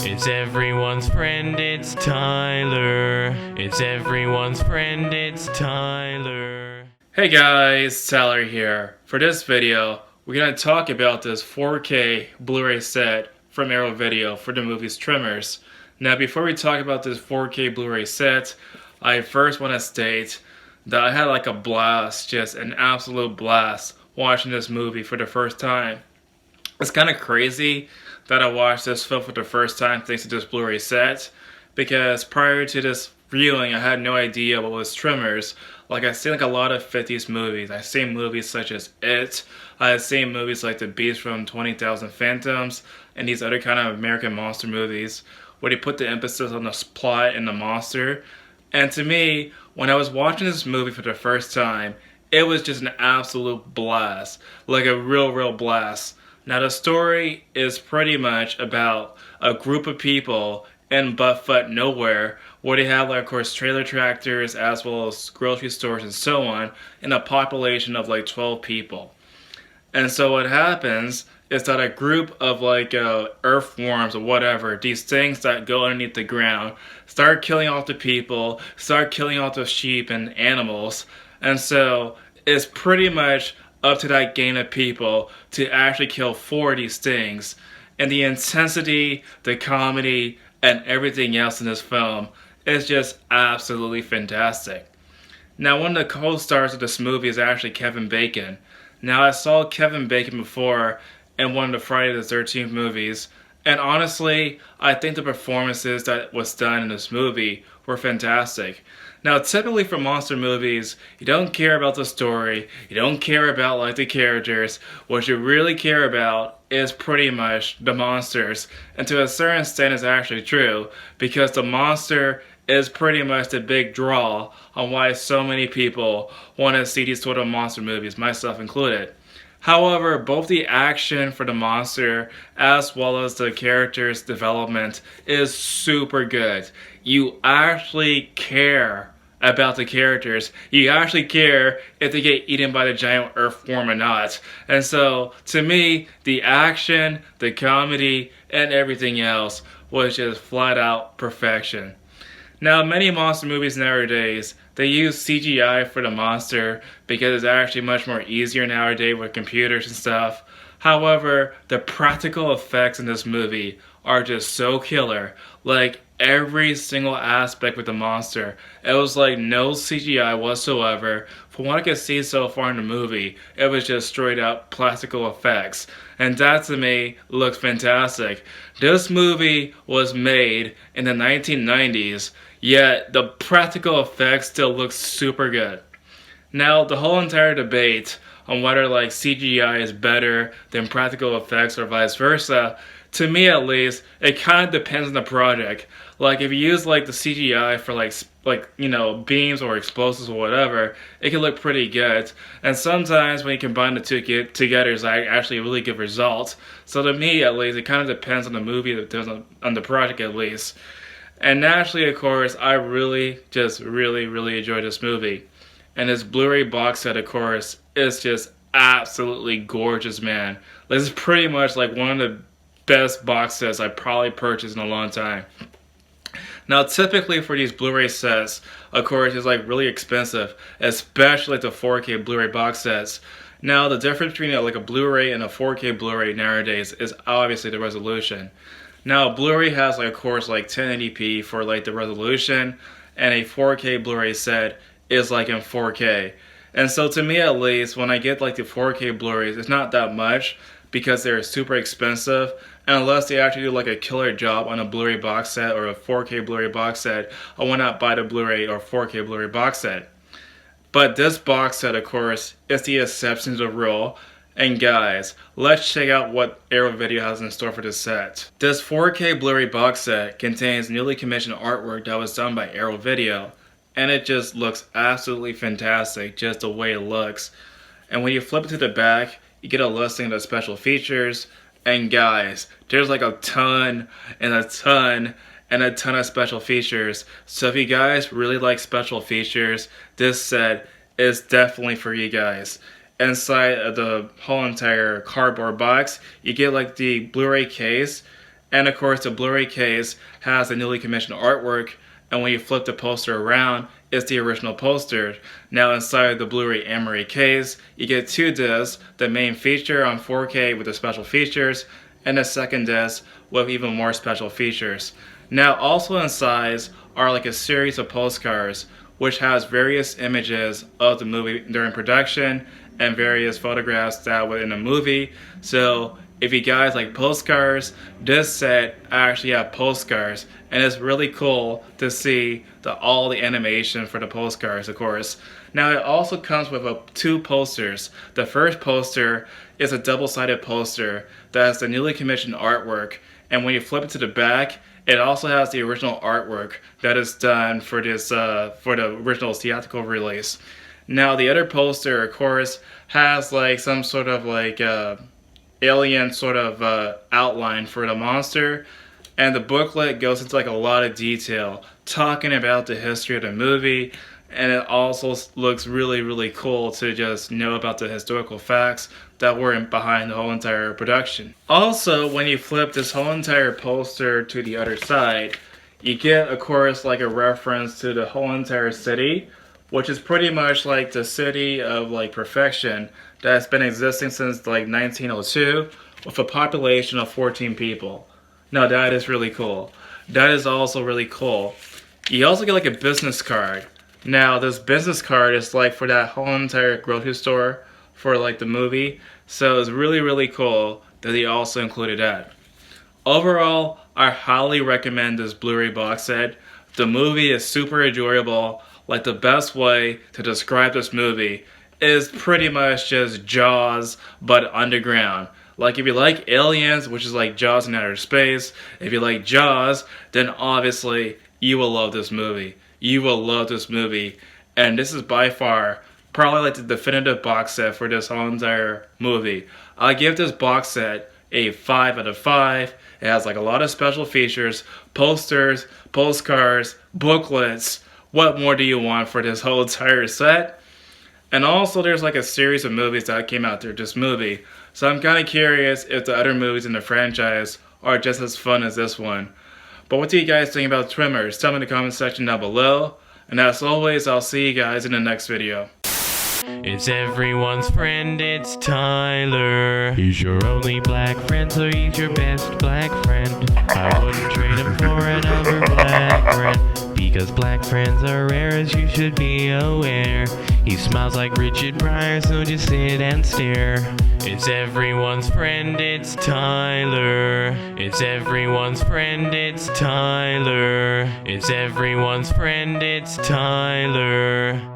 It's everyone's friend, it's Tyler. It's everyone's friend, it's Tyler. Hey guys, Tyler here. For this video, we're going to talk about this 4K Blu-ray set from Arrow Video for the movies Tremors. Now before we talk about this 4K Blu-ray set, I first want to state that I had like a blast, just an absolute blast, watching this movie for the first time. It's kind of crazy that I watched this film for the first time thanks to this Blu-ray set, because prior to this viewing I had no idea what was Tremors. Like, I've seen like a lot of 50s movies. I've seen movies such as It. I've seen movies like The Beast from 20,000 Phantoms and these other kind of American monster movies where they put the emphasis on the plot and the monster. And to me, when I was watching this movie for the first time, it was just an absolute blast. Like a real blast. Now the story is pretty much about a group of people in buttfuck nowhere where they have, like, of course, trailer tractors as well as grocery stores and so on, in a population of like 12 people. And so what happens is that a group of like earthworms or whatever, these things that go underneath the ground, start killing off the people, start killing off the sheep and animals. And so it's pretty much up to that gang of people to actually kill 4 of these things. And the intensity, the comedy, and everything else in this film is just absolutely fantastic. Now, one of the co-stars of this movie is actually Kevin Bacon. Now, I saw Kevin Bacon before in one of the Friday the 13th movies, and honestly, I think the performances that was done in this movie were fantastic. Now, typically for monster movies, you don't care about the story, you don't care about like the characters. What you really care about is pretty much the monsters. And to a certain extent it's actually true, because the monster is pretty much the big draw on why so many people want to see these sort of monster movies, myself included. However, both the action for the monster as well as the character's development is super good. You actually care about the characters. You actually care if they get eaten by the giant earthworm or not. And so, to me, the action, the comedy, and everything else was just flat out perfection. Now, many monster movies nowadays, they use CGI for the monster because it's actually much more easier nowadays with computers and stuff. However, the practical effects in this movie are just so killer. Like, every single aspect with the monster, it was like no CGI whatsoever. From what I could see so far in the movie, it was just straight up practical effects. And that to me looks fantastic. This movie was made in the 1990s, yet the practical effects still look super good. Now, the whole entire debate on whether like CGI is better than practical effects or vice versa, to me at least, it kind of depends on the project. Like, if you use like the CGI for like you know, beams or explosives or whatever, it can look pretty good. And sometimes when you combine the two together, it's like actually a really good result. So to me at least, it kind of depends on the movie, on the project at least. And naturally, of course, I really enjoyed this movie. And this Blu-ray box set, of course, is just absolutely gorgeous, man. This is pretty much like one of the best box sets I probably purchased in a long time. Now, typically for these Blu-ray sets, of course, it's like really expensive, especially like the 4K Blu-ray box sets. Now, the difference between like a Blu-ray and a 4K Blu-ray nowadays is obviously the resolution. Now, Blu-ray has, like, of course, like 1080p for like the resolution, and a 4K Blu-ray set is like in 4K. And so to me at least, when I get like the 4K Blu-rays, it's not that much because they're super expensive. And unless they actually do like a killer job on a Blu-ray box set or a 4K Blu-ray box set, I will not buy the Blu-ray or 4K Blu-ray box set. But this box set, of course, is the exception to the rule. And guys, let's check out what Arrow Video has in store for this set. This 4K Blu-ray box set contains newly commissioned artwork that was done by Arrow Video. And it just looks absolutely fantastic, just the way it looks. And when you flip it to the back, you get a listing of the special features. And guys, there's like a ton and a ton and a ton of special features. So if you guys really like special features, this set is definitely for you guys. Inside of the whole entire cardboard box, you get like the Blu-ray case, And of course, the Blu-ray case has the newly commissioned artwork, and when you flip the poster around, it's the original poster. Now inside the Blu-ray Emery case, you get 2 discs, the main feature on 4K with the special features, and the second disc with even more special features. Now also inside are like a series of postcards which has various images of the movie during production and various photographs that were in the movie. So if you guys like postcards, this set actually have postcards, and it's really cool to see all the animation for the postcards, of course. Now it also comes with 2 posters. The first poster is a double-sided poster that has the newly commissioned artwork, and when you flip it to the back, it also has the original artwork that is done for this for the original theatrical release. Now the other poster, of course, has like some sort of like alien sort of outline for the monster, and the booklet goes into like a lot of detail talking about the history of the movie, and it also looks really cool to just know about the historical facts that were behind the whole entire production. Also, when you flip this whole entire poster to the other side, you get, of course, like a reference to the whole entire city, which is pretty much like the city of like perfection that's been existing since like 1902 with a population of 14 people. Now that is really cool. That is also really cool. You also get like a business card. Now this business card is like for that whole entire grocery store for like the movie. So it's really cool that they also included that. Overall, I highly recommend this Blu-ray box set. The movie is super enjoyable. Like the best way to describe this movie is pretty much just Jaws, but underground. Like if you like aliens, which is like Jaws in outer space, if you like Jaws, then obviously you will love this movie. You will love this movie. And this is by far probably like the definitive box set for this whole entire movie. I give this box set a 5 out of 5. It has like a lot of special features, posters, postcards, booklets. What more do you want for this whole entire set? And also there's like a series of movies that came out through this movie. So I'm kind of curious if the other movies in the franchise are just as fun as this one. But what do you guys think about Tremors? Tell me in the comment section down below. And as always, I'll see you guys in the next video. It's everyone's friend, it's Tyler. He's your only black friend, so he's your best black friend. I wouldn't trade him for another black friend, because black friends are rare, as you should be aware. He smiles like Richard Pryor, so just sit and stare. It's everyone's friend, it's Tyler. It's everyone's friend, it's Tyler. It's everyone's friend, it's Tyler.